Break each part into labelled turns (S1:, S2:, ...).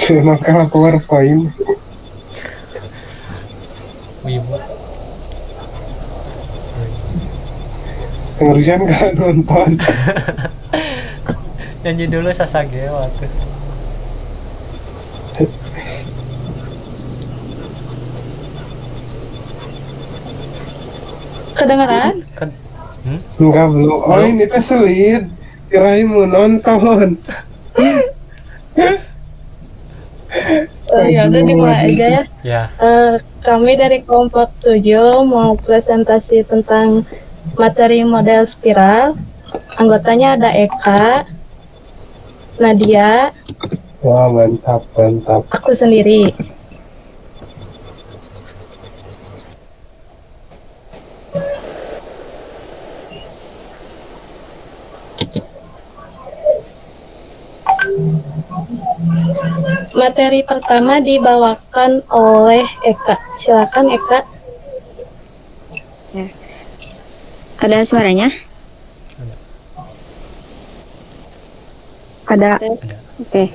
S1: Maka PowerPoint
S2: wibu.
S1: pengurusan gak nonton.
S2: Nyanyi dulu Sasagewa tuh.
S3: Kedengeran?
S2: Kan
S1: Enggak belum. Oh
S2: Belum.
S1: ini teh selid. Kirain mau nonton.
S3: Oh, ya udah dimulai aja ya.
S2: ya.
S3: Kami dari kelompok 7 mau presentasi tentang materi model spiral. Anggotanya ada Eka, Nadia,
S1: Wah mantap mantap.
S3: aku sendiri. Materi pertama dibawakan oleh Eka. Silakan Eka.
S4: Ada suaranya? Ada. Oke.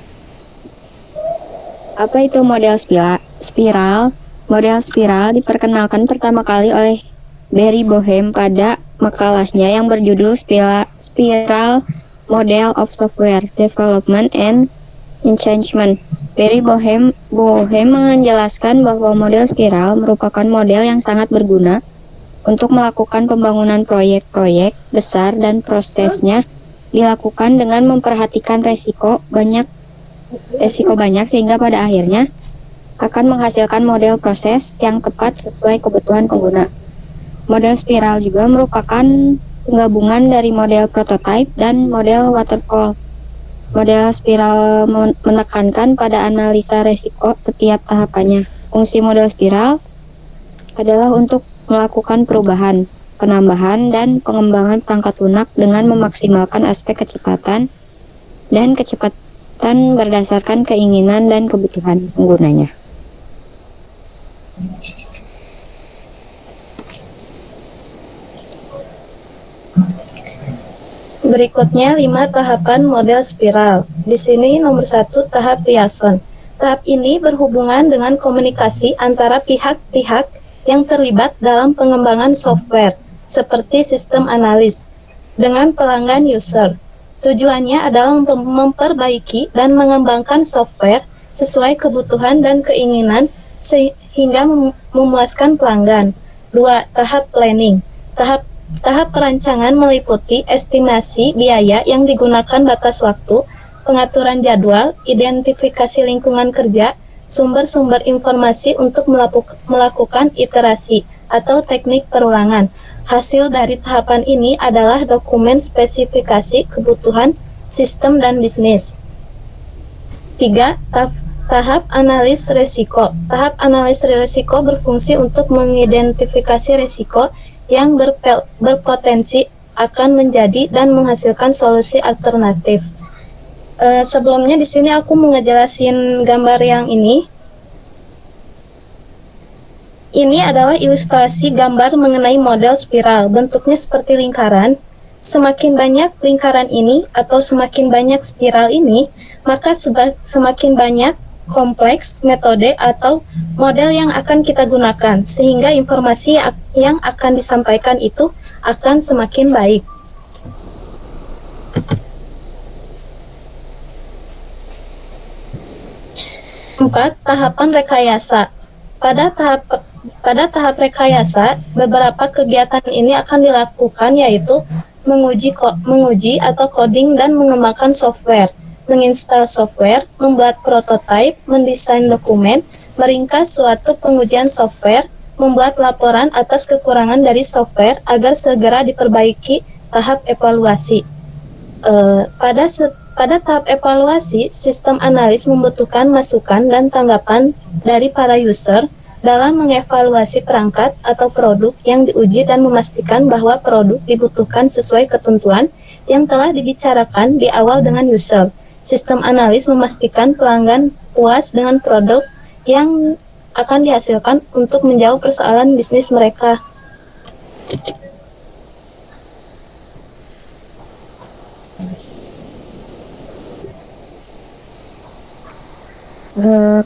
S4: Apa itu model spiral? Model spiral diperkenalkan pertama kali oleh Barry Boehm pada makalahnya yang berjudul Spiral Model of Software Development and Enhancement. Barry Boehm menjelaskan bahwa model spiral merupakan model yang sangat berguna untuk melakukan pembangunan proyek-proyek besar dan prosesnya dilakukan dengan memperhatikan resiko banyak sehingga pada akhirnya akan menghasilkan model proses yang tepat sesuai kebutuhan pengguna. Model spiral juga merupakan penggabungan dari model prototype dan model waterfall. Model spiral menekankan pada analisa resiko setiap tahapannya. Fungsi model spiral adalah untuk melakukan perubahan, penambahan, dan pengembangan perangkat lunak dengan memaksimalkan aspek kecepatan berdasarkan keinginan dan kebutuhan penggunanya.
S3: Berikutnya 5 tahapan model spiral. Di sini nomor 1 tahap liaison. Tahap ini berhubungan dengan komunikasi antara pihak-pihak yang terlibat dalam pengembangan software, seperti sistem analis, dengan pelanggan user. Tujuannya adalah memperbaiki dan mengembangkan software sesuai kebutuhan dan keinginan sehingga memuaskan pelanggan. 2. Tahap planning. Tahap perancangan meliputi estimasi biaya yang digunakan batas waktu, pengaturan jadwal, identifikasi lingkungan kerja, sumber-sumber informasi untuk melakukan iterasi atau teknik perulangan. Hasil dari tahapan ini adalah dokumen spesifikasi kebutuhan sistem dan bisnis. 3. Tahap analis risiko. Tahap analis risiko berfungsi untuk mengidentifikasi risiko yang berpotensi akan menjadi dan menghasilkan solusi alternatif. Sebelumnya di sini aku mau ngejelasin gambar yang ini. Ini adalah ilustrasi gambar mengenai model spiral. Bentuknya seperti lingkaran. Semakin banyak lingkaran ini atau semakin banyak spiral ini, maka semakin banyak kompleks metode atau model yang akan kita gunakan, sehingga informasi yang akan disampaikan itu akan semakin baik. Empat, tahapan rekayasa. Pada tahap rekayasa, beberapa kegiatan ini akan dilakukan, yaitu menguji atau coding dan mengembangkan software, menginstal software, membuat prototipe, mendesain dokumen, meringkas suatu pengujian software, membuat laporan atas kekurangan dari software agar segera diperbaiki. Tahap evaluasi. Pada tahap evaluasi, sistem analis membutuhkan masukan dan tanggapan dari para user dalam mengevaluasi perangkat atau produk yang diuji dan memastikan bahwa produk dibutuhkan sesuai ketentuan yang telah dibicarakan di awal dengan user. Sistem analis memastikan pelanggan puas dengan produk yang akan dihasilkan untuk menjawab persoalan bisnis mereka.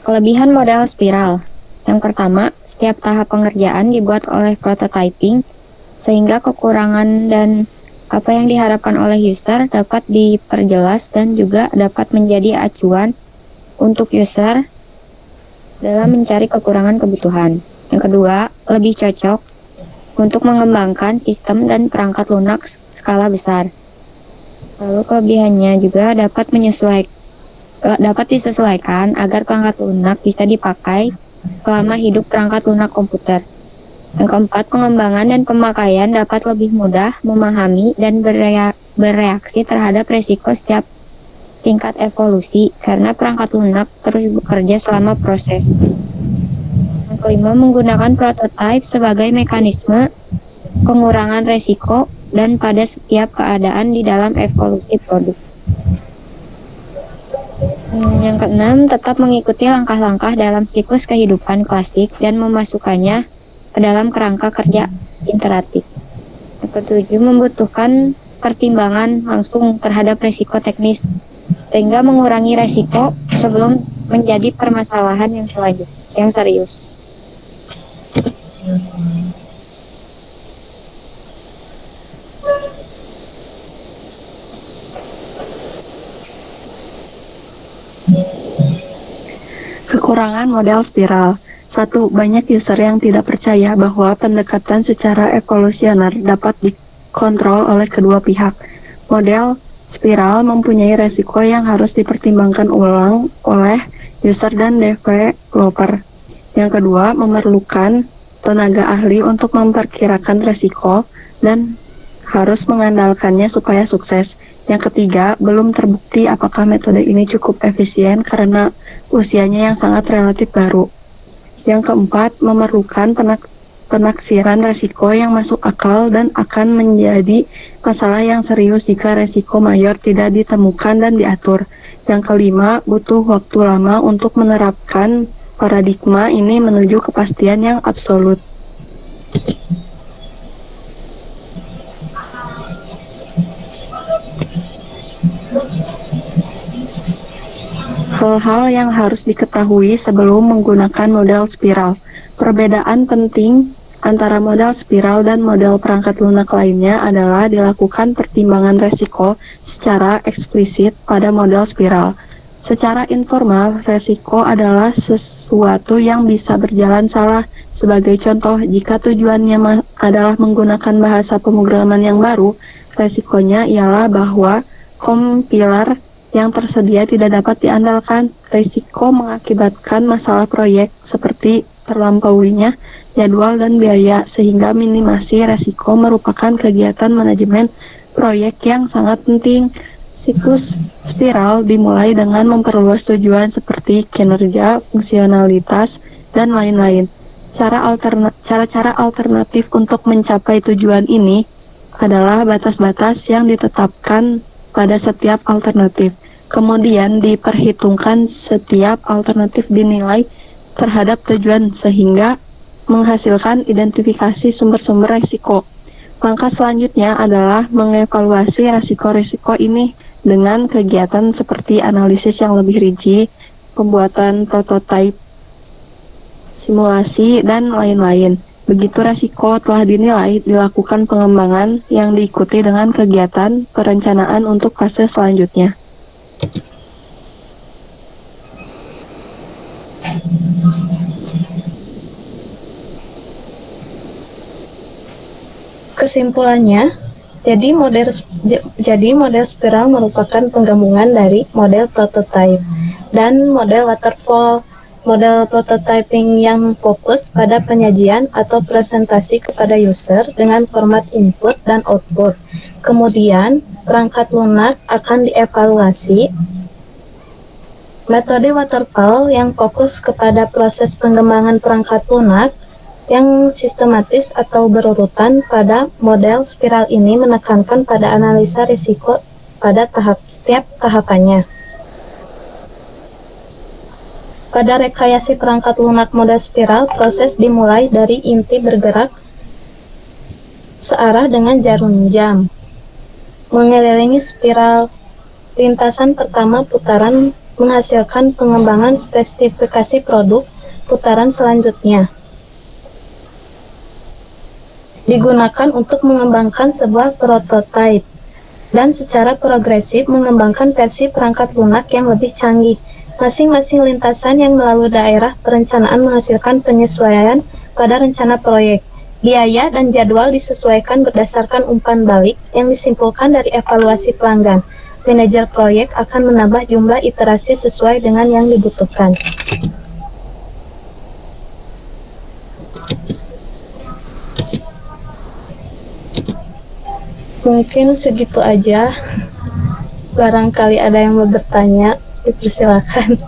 S4: Kelebihan model spiral. Yang pertama, setiap tahap pengerjaan dibuat oleh prototyping, sehingga kekurangan dan apa yang diharapkan oleh user dapat diperjelas dan juga dapat menjadi acuan untuk user dalam mencari kekurangan kebutuhan. Yang kedua, lebih cocok untuk mengembangkan sistem dan perangkat lunak skala besar. Lalu kelebihannya juga dapat disesuaikan agar perangkat lunak bisa dipakai selama hidup perangkat lunak komputer. Yang keempat, pengembangan dan pemakaian dapat lebih mudah memahami dan bereaksi terhadap risiko setiap tingkat evolusi karena perangkat lunak terus bekerja selama proses. Yang kelima, menggunakan prototipe sebagai mekanisme pengurangan risiko dan pada setiap keadaan di dalam evolusi produk. Yang keenam, tetap mengikuti langkah-langkah dalam siklus kehidupan klasik dan memasukkannya ke dalam kerangka kerja iteratif. Yang ketujuh, membutuhkan pertimbangan langsung terhadap risiko teknis sehingga mengurangi risiko sebelum menjadi permasalahan yang serius.
S5: Kekurangan model spiral. 1. Banyak user yang tidak percaya bahwa pendekatan secara evolusioner dapat dikontrol oleh kedua pihak. Model spiral mempunyai resiko yang harus dipertimbangkan ulang oleh user dan developer. Yang kedua, memerlukan tenaga ahli untuk memperkirakan resiko dan harus mengandalkannya supaya sukses. Yang ketiga, belum terbukti apakah metode ini cukup efisien karena usianya yang sangat relatif baru. Yang keempat, memerlukan penaksiran resiko yang masuk akal dan akan menjadi masalah yang serius jika resiko mayor tidak ditemukan dan diatur. Yang kelima, butuh waktu lama untuk menerapkan paradigma ini menuju kepastian yang absolut. Hal-hal yang harus diketahui sebelum menggunakan model spiral. Perbedaan penting antara model spiral dan model perangkat lunak lainnya adalah dilakukan pertimbangan resiko secara eksplisit pada model spiral. Secara informal, resiko adalah sesuatu yang bisa berjalan salah. Sebagai contoh, jika tujuannya adalah menggunakan bahasa pemrograman yang baru, resikonya ialah bahwa kompiler yang tersedia tidak dapat diandalkan. Risiko mengakibatkan masalah proyek seperti terlampauinya jadwal dan biaya, sehingga minimasi risiko merupakan kegiatan manajemen proyek yang sangat penting. Siklus spiral dimulai dengan memperluas tujuan seperti kinerja, fungsionalitas, dan lain-lain. Cara-cara alternatif untuk mencapai tujuan ini adalah batas-batas yang ditetapkan pada setiap alternatif. Kemudian diperhitungkan setiap alternatif dinilai terhadap tujuan sehingga menghasilkan identifikasi sumber-sumber risiko. Langkah selanjutnya adalah mengevaluasi risiko-risiko ini dengan kegiatan seperti analisis yang lebih rinci, pembuatan prototipe, simulasi, dan lain-lain. Begitu risiko telah dinilai, dilakukan pengembangan yang diikuti dengan kegiatan perencanaan untuk fase selanjutnya.
S3: Kesimpulannya, jadi model spiral merupakan penggabungan dari model prototype dan model waterfall. Model prototyping yang fokus pada penyajian atau presentasi kepada user dengan format input dan output. Kemudian, perangkat lunak akan dievaluasi. Metode waterfall yang fokus kepada proses pengembangan perangkat lunak yang sistematis atau berurutan. Pada model spiral ini menekankan pada analisa risiko pada setiap tahapannya. Pada rekayasa perangkat lunak model spiral, proses dimulai dari inti bergerak searah dengan jarum jam, mengelilingi spiral. Lintasan pertama putaran menghasilkan pengembangan spesifikasi produk putaran selanjutnya. Digunakan untuk mengembangkan sebuah prototipe dan secara progresif mengembangkan versi perangkat lunak yang lebih canggih. Masing-masing lintasan yang melalui daerah perencanaan menghasilkan penyesuaian pada rencana proyek. Biaya dan jadwal disesuaikan berdasarkan umpan balik yang disimpulkan dari evaluasi pelanggan. Manajer proyek akan menambah jumlah iterasi sesuai dengan yang dibutuhkan. Mungkin segitu aja. Barangkali ada yang mau bertanya, dipersilakan.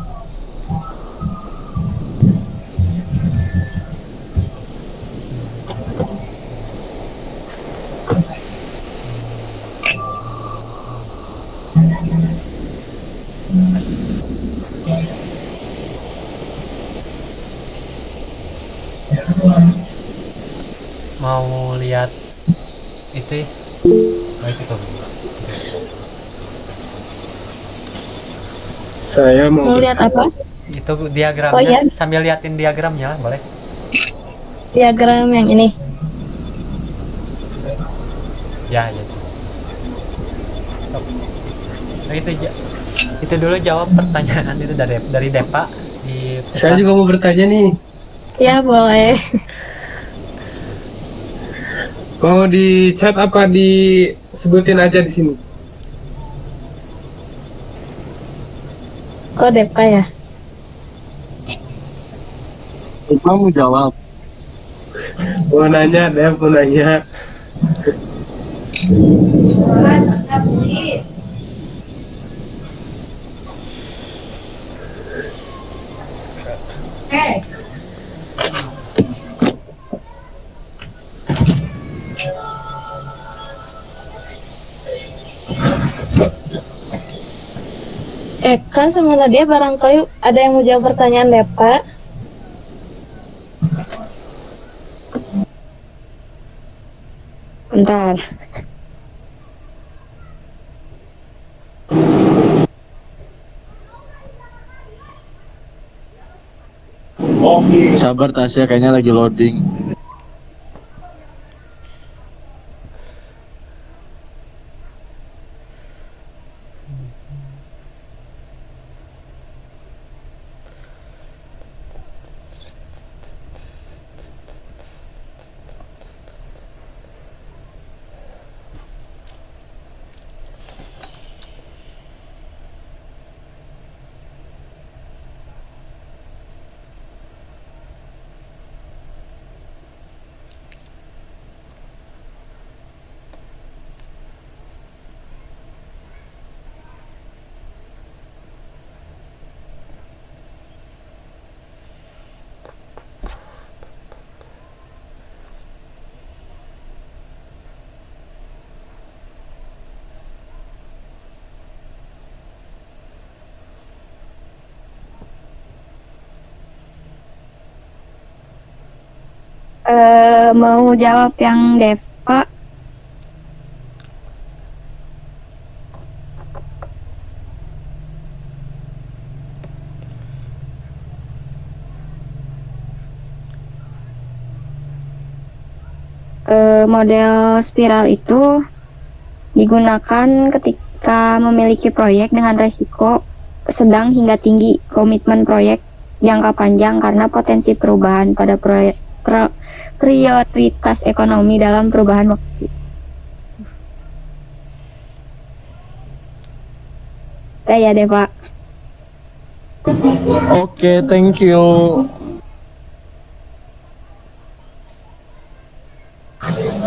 S2: Mau lihat itu? Baik itu.
S1: Saya mau
S3: Mau lihat apa?
S2: Itu diagramnya.
S3: Oh, iya.
S2: Sambil liatin diagramnya, boleh?
S3: Diagram yang ini.
S2: Ya, ya. Nah, itu dulu jawab pertanyaan itu dari Depa di
S1: Saya juga mau bertanya nih.
S3: Ya, boleh.
S1: Mau di chat apa disebutin aja di sini?
S3: Kok Depa ya?
S1: Kamu jawab. Mau nanya, Dev mau nanya.
S3: Eka sama Nadia barangkali ada yang mau jawab pertanyaan Depa.
S4: Bentar.
S6: Sabar Tasya, kayaknya lagi loading.
S4: Mau jawab yang Deva. Model spiral itu digunakan ketika memiliki proyek dengan resiko sedang hingga tinggi, komitmen proyek jangka panjang karena potensi perubahan pada prioritas ekonomi dalam perubahan waktu. Ya deh Pak.
S6: Oke, thank you.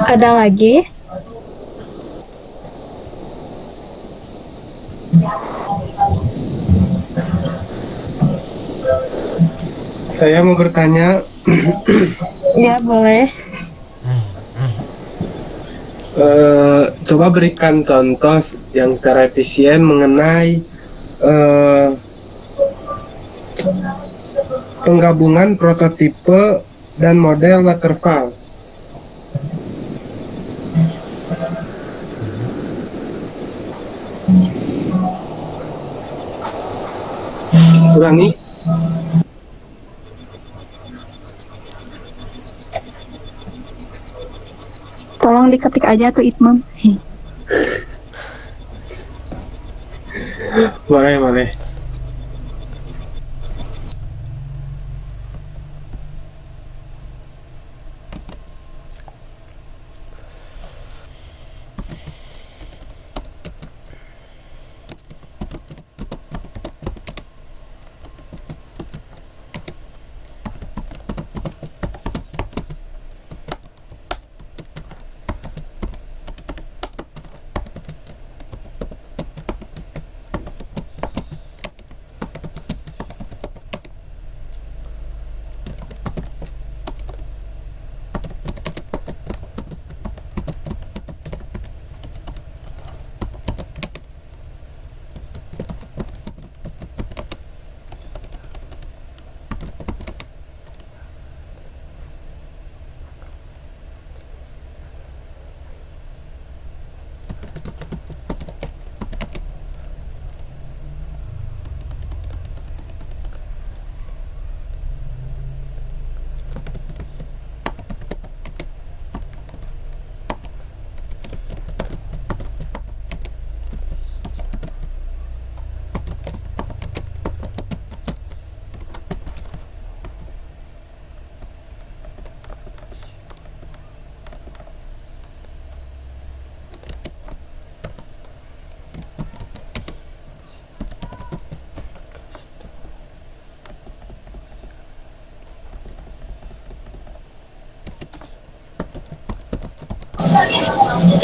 S3: Ada lagi?
S1: Saya mau bertanya.
S3: Ya, boleh.
S1: Coba berikan contoh yang secara efisien mengenai penggabungan prototipe dan model waterfall. Ulangi.
S5: Tolong diketik aja tuh Itmam.
S1: Boleh.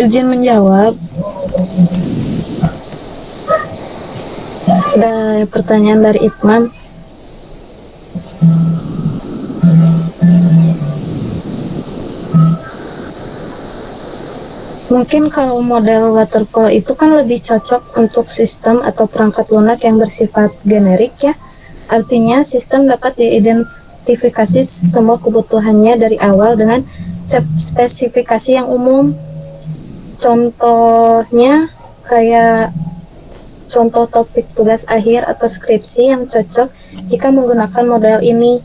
S3: Izin menjawab. Ada pertanyaan dari Itman. Mungkin kalau model waterfall itu kan lebih cocok untuk sistem atau perangkat lunak yang bersifat generik ya. Artinya sistem dapat diidentifikasi semua kebutuhannya dari awal dengan spesifikasi yang umum. Contohnya kayak contoh topik tugas akhir atau skripsi yang cocok jika menggunakan model ini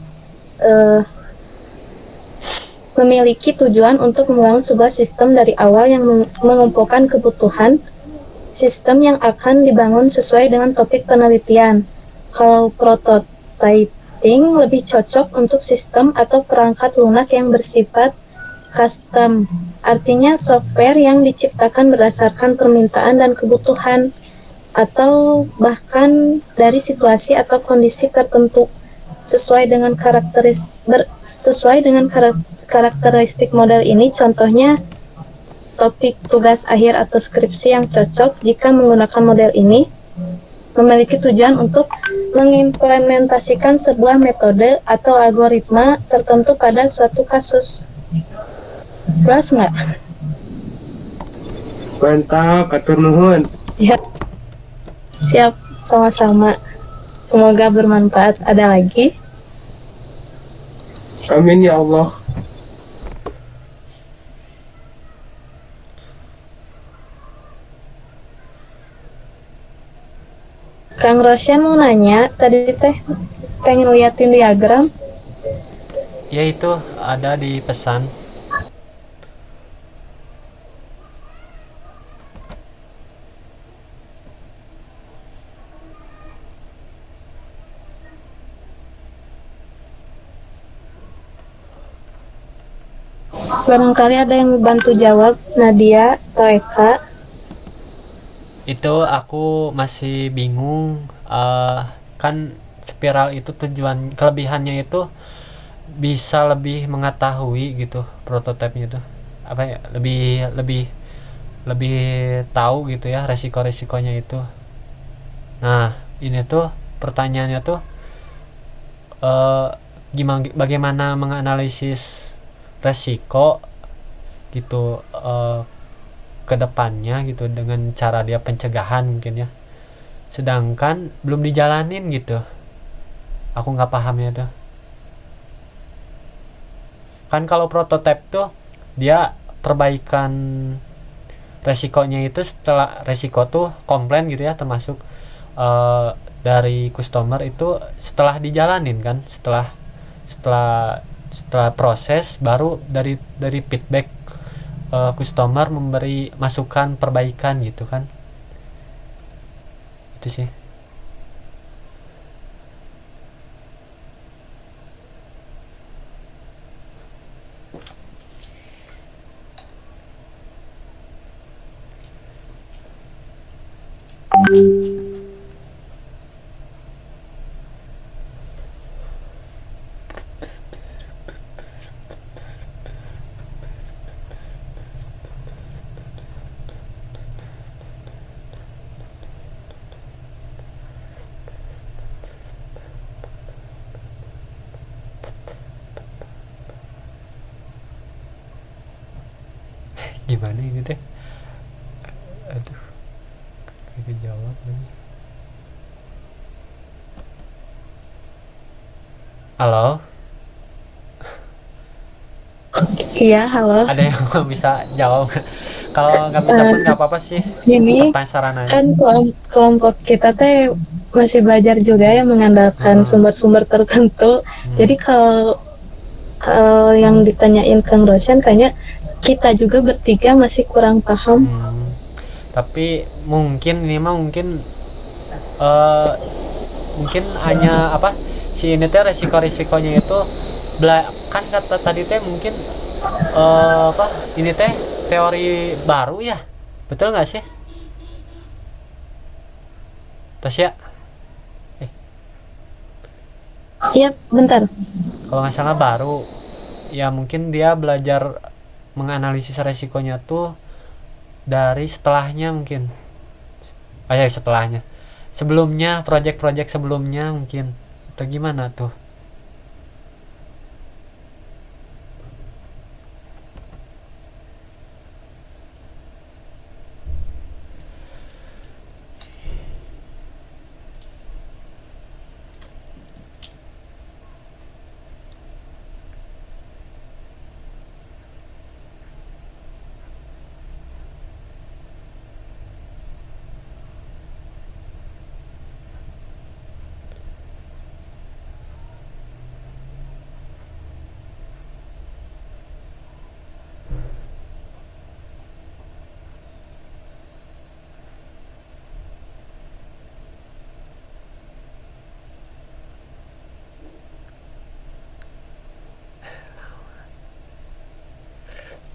S3: memiliki tujuan untuk membangun sebuah sistem dari awal yang mengumpulkan kebutuhan sistem yang akan dibangun sesuai dengan topik penelitian. Kalau prototyping lebih cocok untuk sistem atau perangkat lunak yang bersifat custom, artinya software yang diciptakan berdasarkan permintaan dan kebutuhan atau bahkan dari situasi atau kondisi tertentu sesuai dengan karakteristik model ini. Contohnya topik tugas akhir atau skripsi yang cocok jika menggunakan model ini memiliki tujuan untuk mengimplementasikan sebuah metode atau algoritma tertentu pada suatu kasus. Jelas nggak?
S1: Mantap, atur nuhun.
S3: Ya, siap, sama-sama. Semoga bermanfaat. Ada lagi?
S1: Amin ya Allah.
S3: Kang Rosyan mau nanya, tadi teh pengen liatin diagram.
S2: Ya itu ada di pesan.
S3: Barangkali ada yang bantu jawab, Nadia atau Eka.
S2: Itu aku masih bingung. Kan spiral itu tujuan kelebihannya itu bisa lebih mengetahui gitu prototipenya itu apa ya, lebih tahu gitu ya resiko-resikonya itu. Nah ini tuh pertanyaannya tuh bagaimana menganalisis resiko gitu ke depannya gitu dengan cara dia pencegahan mungkin ya, sedangkan belum dijalanin gitu. Aku nggak paham ya tuh. Kan kalau prototipe tuh dia perbaikan resikonya itu setelah resiko tuh komplain gitu ya, termasuk dari customer itu setelah dijalanin kan, setelah setelah setelah proses baru dari feedback customer memberi masukan perbaikan gitu kan, itu sih. Gimana ini teh, aduh kagak jawab lagi. Halo,
S3: Iya, halo.
S2: ada yang nggak bisa jawab? Kalau nggak bisa pun nggak apa-apa sih,
S3: Ini
S2: pertanyaan saran aja.
S3: kan kelompok kita teh masih belajar juga ya mengandalkan sumber-sumber tertentu. Jadi kalau yang ditanyain Kang Rosyan kayaknya kita juga bertiga masih kurang paham.
S2: Tapi mungkin ini mah eh, mungkin hanya apa si ini teh resiko-resikonya itu kan kata tadi teh mungkin apa ini teh teori baru ya, betul nggak sih Tasya?
S3: Iya, bentar.
S2: Kalau nggak salah baru ya, mungkin dia belajar menganalisis resikonya tuh dari setelahnya mungkin, ya setelahnya, sebelumnya project-project sebelumnya mungkin, atau gimana tuh.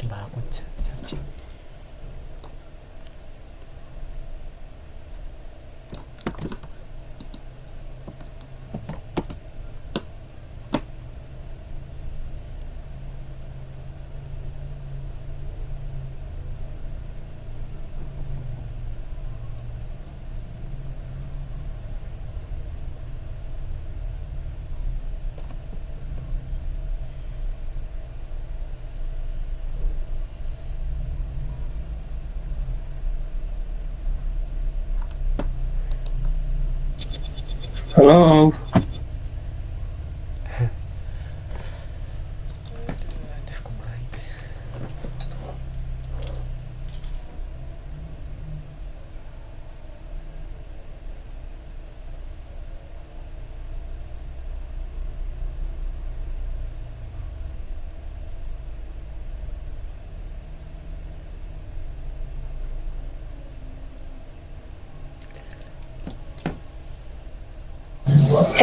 S2: Coba aku searching.
S1: Halo.
S2: Aduh, kumaha ini.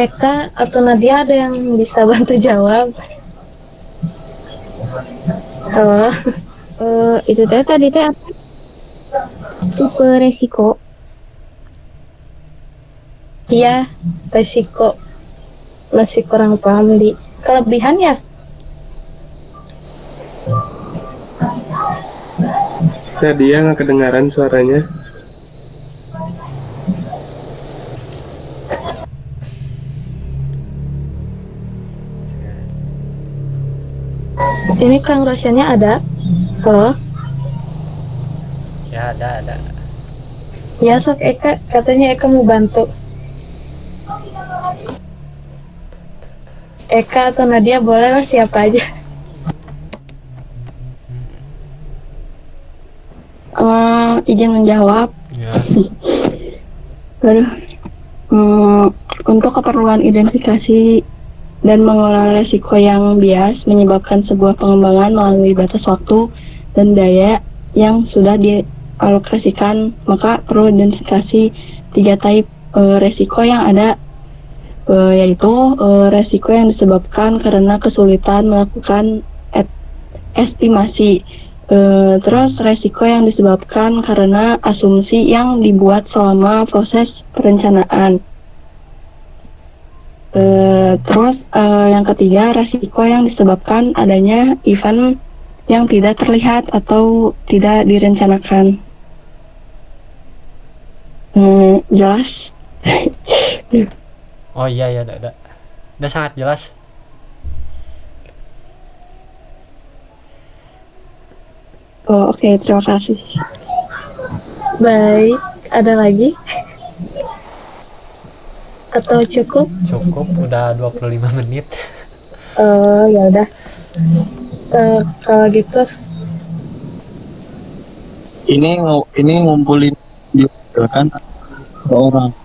S3: Eka atau Nadia ada yang bisa bantu jawab? Halo.
S4: Itu teh tadi teh apa? Tipe resiko.
S3: Iya, resiko. Masih kurang paham di kelebihan ya?
S1: Nadia nggak kedengaran suaranya.
S3: Ini Kang Rosyannya ada? Halo?
S2: Ya ada.
S3: Ya sok Eka, katanya Eka mau bantu. Eka atau Nadia boleh lah, siapa aja.
S5: Izin menjawab.
S2: Ya.
S5: Aduh. Untuk keperluan identifikasi dan mengelola resiko yang bias menyebabkan sebuah pengembangan melalui batas waktu dan daya yang sudah dialokasikan, maka perlu identifikasi 3 type resiko yang ada, yaitu resiko yang disebabkan karena kesulitan melakukan estimasi, terus resiko yang disebabkan karena asumsi yang dibuat selama proses perencanaan. Terus yang ketiga, resiko yang disebabkan adanya event yang tidak terlihat atau tidak direncanakan. Jelas?
S2: Oh iya ya, udah sangat jelas.
S5: Oh, oke, terima kasih.
S3: Baik, ada lagi? Atau cukup?
S2: Cukup, udah 25 menit.
S3: Ya udah. Kalau gitu
S6: Ini ngumpulin di kan orang.